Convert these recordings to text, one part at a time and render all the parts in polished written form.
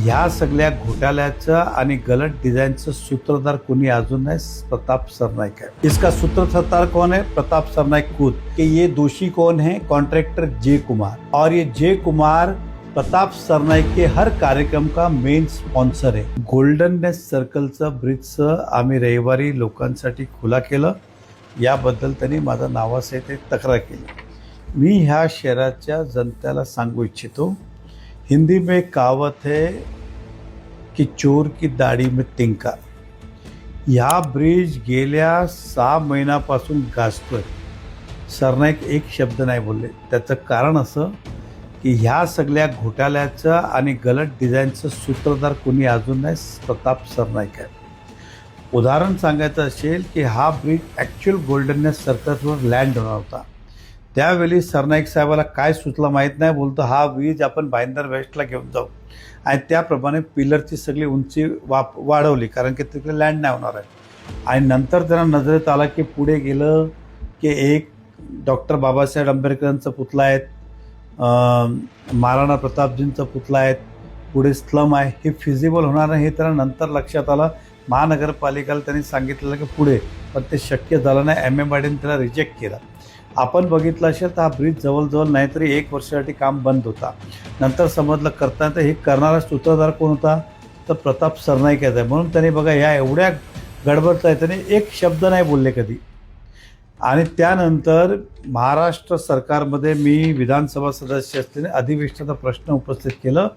ह्या सगळ्या घोटाळ्याचं आणि गलत डिजाइनचं सूत्रधार कोणी अजून नाही, प्रताप सरनाईक है। इसका सूत्रधार कौन है? प्रताप सरनाईक खुद। कि ये दोषी कौन है? कॉन्ट्रैक्टर जय कुमार। और ये जय कुमार प्रताप सरनाईक के हर कार्यक्रम का मेन स्पॉन्सर है। गोल्डन नेस्ट सर्कलचं ब्रिजचं आम्ही रविवारी लोकांसाठी खुला केलं, याबद्दल त्यांनी माझा नावासहित तक्रार केली। मी ह्या शहराच्या जनतेला सांगू इच्छितो, हिंदी में एक कहावत है कि चोर की दाढ़ी में तिनका। या ब्रिज गेल्या 6 महिन्यापासून गाजतोय। सरनाईक एक शब्द नाही बोलले। त्याचं कारण असं की ह्या सगळ्या घोटाळ्याचं आणि गलत डिझाईनचं सूत्रधार कोणी अजून नाही, प्रताप सरनाईक आहे। उदाहरण सांगायचं असेल की हा ब्रिज ॲक्च्युअल गोल्डन नेस्ट सर्कलवर लँड होणार होता। त्यावेळी सरनाईक साहेबाला काय सुचलं माहीत नाही, बोलतो हा ब्रिज आपण भाईंदर वेस्टला घेऊन जाऊ आणि त्याप्रमाणे पिलरची सगळी उंची वाढवली, कारण की तिकडे लँड नाही होणार आहे। आणि नंतर त्यांना नजरेत आला की पुढे गेलं की एक डॉक्टर बाबासाहेब आंबेडकरांचा पुतळा आहे, महाराणा प्रतापजींचा पुतळा आहे, पुढे स्लम आहे, हे फिजिबल होणार नाही हे त्यांना नंतर लक्षात आलं। महानगरपालिकेला त्यांनी सांगितलेलं की पुढे, पण ते शक्य झालं नाही। MMRDने त्याला रिजेक्ट केलं। आपण बघितलं असेल तर हा ब्रिज जवळजवळ नाहीतरी 1 वर्षासाठी काम बंद होता। नंतर समजलं करताना तर हे करणारा सूत्रधार कोण होता, तर प्रताप सरनाईक आहे। म्हणून त्यांनी बघा ह्या एवढ्या गडबडत आहे, त्याने एक शब्द नाही बोलले कधी। आणि त्यानंतर महाराष्ट्र सरकारमध्ये मी विधानसभा सदस्य असल्याने अधिवेशनाचा प्रश्न उपस्थित केलं,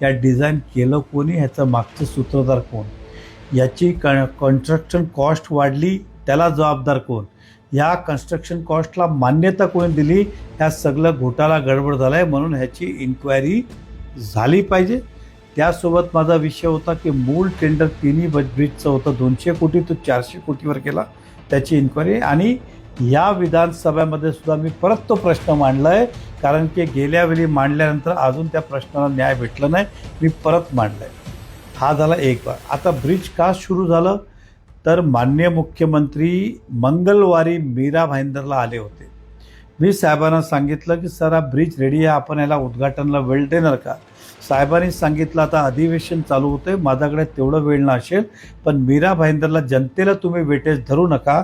या डिझाईन केलं कोणी, ह्याचं मागचं सूत्रधार कोण, याची कन्स्ट्रक्शन कॉस्ट वाढली त्याला जबाबदार कोण, या कन्स्ट्रक्शन कॉस्टला मान्यता कोणी दिली, ह्या सगळं घोटाळा गडबड झाला आहे। म्हणून ह्याची इन्क्वायरी झाली पाहिजे। त्यासोबत माझा विषय होता की मूळ टेंडर तिन्ही ब्रिजचं होतं 200 कोटी तो 400 कोटीवर केला, त्याची इन्क्वायरी। आणि या विधानसभेमध्ये सुद्धा मी परत तो प्रश्न मांडला आहे, कारण की गेल्या वेळी मांडल्यानंतर अजून त्या प्रश्नाला न्याय भेटला नाही, मी परत मांडला आहे। हा झाला एक बार। आता ब्रिज का सुरू झालं, तर माननीय मुख्यमंत्री मंगळवारी मीरा भाईंदरला आले होते। मी साहेबांना सांगितलं की सर हा ब्रिज रेडी आहे, आपण याला उद्घाटनाला वेळ देणार का? साहेबांनी सांगितलं आता अधिवेशन चालू होते, माझ्याकडे तेवढं वेळ नसेल, पण मीरा भाईंदरला जनतेला तुम्ही वेटेज धरू नका,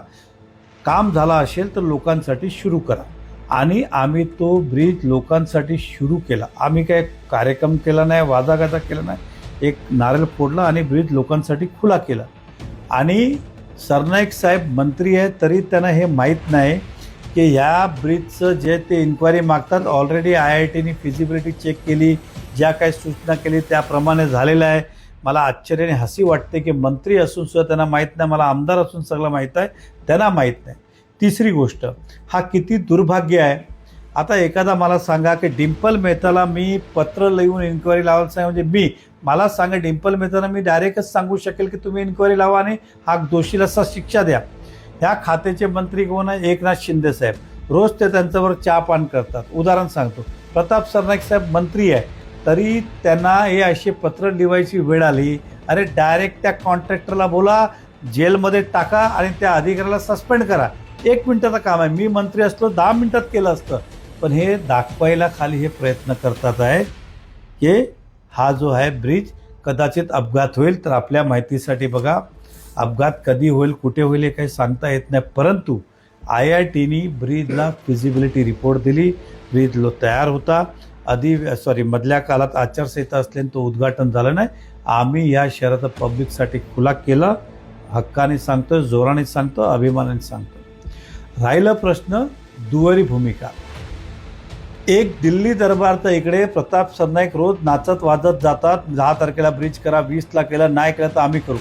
काम झाला असेल तर लोकांसाठी सुरू करा। आणि आम्ही तो ब्रिज लोकांसाठी सुरू केला। आम्ही काय कार्यक्रम केला नाही, वादागादा केला नाही, एक नारळ फोडला आणि ब्रिज लोकांसाठी खुला केला। आणि सरनाईक साहेब मंत्री आहे तरी त्यांना हे माहीत नाही की ह्या ब्रिजचं जे ते इन्क्वायरी मागतात, ऑलरेडी IITने फिजिबिलिटी चेक केली, ज्या काही सूचना केली त्याप्रमाणे झालेलं आहे। मला आश्चर्याने हसी वाटते की मंत्री असून सुद्धा त्यांना माहीत नाही, मला आमदार असून सगळं माहीत आहे, त्यांना माहीत नाही। तिसरी गोष्ट, हा किती दुर्भाग्य आहे। आता एखादा मला सांगा की डिंपल मेहताला मी पत्र लिहून इन्क्वायरी लावायला सांगा, म्हणजे मला सांगा डिंपल मेहताना मी डायरेक्टच सांगू शकेल की तुम्ही इन्क्वायरी लावा आणि हा दोषीला शिक्षा द्या। ह्या खात्याचे मंत्री कोण आहे? एकनाथ शिंदे साहेब, रोज ते त्यांच्यावर चहापान करतात। उदाहरण सांगतो, प्रताप सरनाईक साहेब मंत्री आहे तरी त्यांना हे असे पत्र लिहायची वेळ आली, अरे डायरेक्ट त्या कॉन्ट्रॅक्टरला बोला, जेलमध्ये टाका आणि त्या अधिकाऱ्याला सस्पेंड करा। 1 मिनिटाचं काम आहे, मी मंत्री असलो 10 मिनिटात केलं असतं, पण हे दाखवायला खाली हे प्रयत्न करतात आहे की हा जो आहे ब्रिज कदाचित अपघात होईल। तर आपल्या माहितीसाठी बघा, अपघात कधी होईल कुठे होईल हे काही सांगता येत नाही, परंतु IITने ब्रिजला फिजिबिलिटी रिपोर्ट दिली, ब्रिज तयार होता। मधल्या काळात आचारसंहिता असल्याने तो उद्घाटन झालं नाही। आम्ही या शहराचा पब्लिकसाठी खुला केला, हक्काने सांगतो, जोराने सांगतो, अभिमानाने सांगतो। राहिला प्रश्न दुहेरी भूमिका, एक दिल्ली दरबार तर इकडे प्रताप सरनाईक रोज नाचत वाजत जातात, 10 तारखेला ब्रिज करा, 20ला केलं, नाही केलं तर आम्ही करू।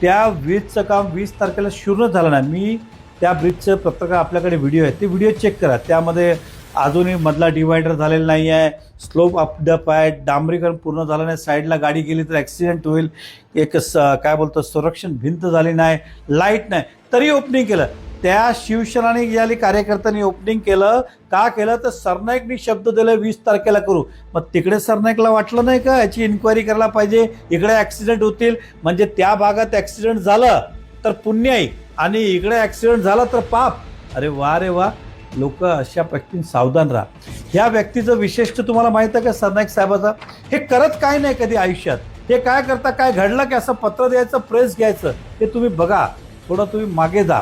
त्या ब्रिजचं काम 20 तारखेला सुरू झालं नाही। मी त्या ब्रिजचं प्रत्येक आपल्याकडे व्हिडिओ आहे, ते व्हिडिओ चेक करा, त्यामध्ये अजूनही मधला डिवायडर झालेला नाही आहे, स्लोप अपडप आहे, डांबरीकरण पूर्ण झालं नाही, साईडला गाडी गेली तर ॲक्सिडेंट होईल, एक काय बोलतो संरक्षण भिंत झाली नाही, लाईट नाही, तरी ओपनिंग केलं। त्या शिवसेनाने गेली कार्यकर्त्यांनी ओपनिंग केलं, का केलं तर सरनाईकनी शब्द दिले 20 तारखेला करू। मग तिकडे सरनाईकला वाटलं नाही का याची इन्क्वायरी करायला पाहिजे, इकडे ॲक्सिडेंट होतील, म्हणजे त्या भागात ॲक्सिडेंट झालं तर पुण्य आहे आणि इकडे ॲक्सिडेंट झाला तर पाप। अरे वा रे वा, लोक अशा व्यक्तींनी सावधान राहा। ह्या व्यक्तीचं विशेष तुम्हाला माहिती आहे का सरनाईक साहेबाचा, हे करत काय नाही कधी आयुष्यात, हे काय करता, काय घडलं की असं पत्र द्यायचं, प्रेस घ्यायचं, हे तुम्ही बघा. थोडं तुम्ही मागे जा.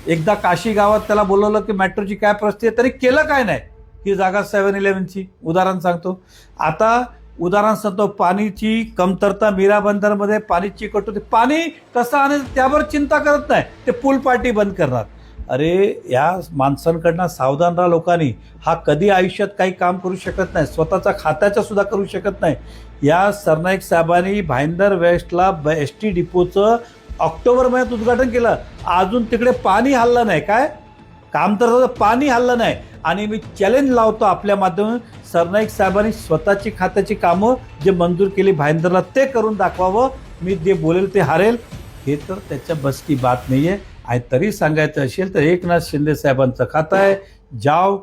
एकदा काशी गावात त्याला बोलवलं की मेट्रोची काय परिस्थिती आहे, तरी केलं काय नाही. ही जागा 7-11ची उदाहरण सांगतो. आता उदाहरण सांगतो, पाणीची कमतरता मीरा बंदरमध्ये, पाणीची कटोती, पाणी कसं आणि त्यावर चिंता करत नाही, ते पूल पार्टी बंद करणार. अरे या माणसांकडनं सावधान राहा लोकांनी. हा कधी आयुष्यात काही काम करू शकत नाही, स्वतःचा खात्याचं सुद्धा करू शकत नाही. या सरनाईक साहेबांनी भाईंदर वेस्टला ST डिपोचं ऑक्टोबर महिन्यात उद्घाटन केलं, अजून तिकडे पाणी हल्लं नाही. काय काम तर पाणी हल्लं नाही. आणि मी चॅलेंज लावतो आपल्या माध्यमातून, सरनाईक साहेबांनी स्वतःची खात्याची कामं जे मंजूर केली भाईंदरला ते करून दाखवावं. मी जे बोलेल ते हारेल, हे तर त्याच्या बस की बात नाही आहे. आणि तरी सांगायचं असेल तर एकनाथ शिंदे साहेबांचं खातं आहे, जाओ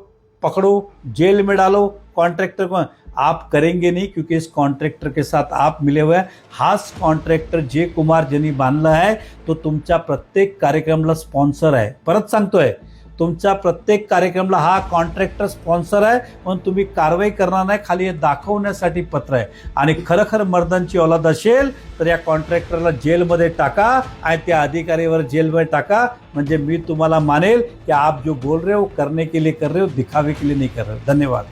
पकड़ो, जेल में डालो कॉन्ट्रैक्टर को. आप करेंगे नहीं क्योंकि इस कॉन्ट्रैक्टर के साथ आप मिले हुए हैं. हाच कॉन्ट्रॅक्टर जे कुमार ज्यांनी बांधला आहे तो तुमच्या प्रत्येक कार्यक्रमाला स्पॉन्सर आहे. परत सांगतोय, तुमच्या प्रत्येक कार्यक्रमाला हा कॉन्ट्रॅक्टर स्पॉन्सर आहे. म्हणून तुम्ही कारवाई करणार नाही, खाली हे दाखवण्यासाठी पत्र आहे. आणि खरखर मर्दांची औलाद असेल तर या कॉन्ट्रॅक्टरला जेलमध्ये टाका आणि त्या अधिकारीवर जेलमध्ये टाका. म्हणजे मी तुम्हाला मानेल की आप जो बोल रहे हो करने के लिए कर रहे हो, दिखावे के लिए नहीं कर रहे हो. धन्यवाद.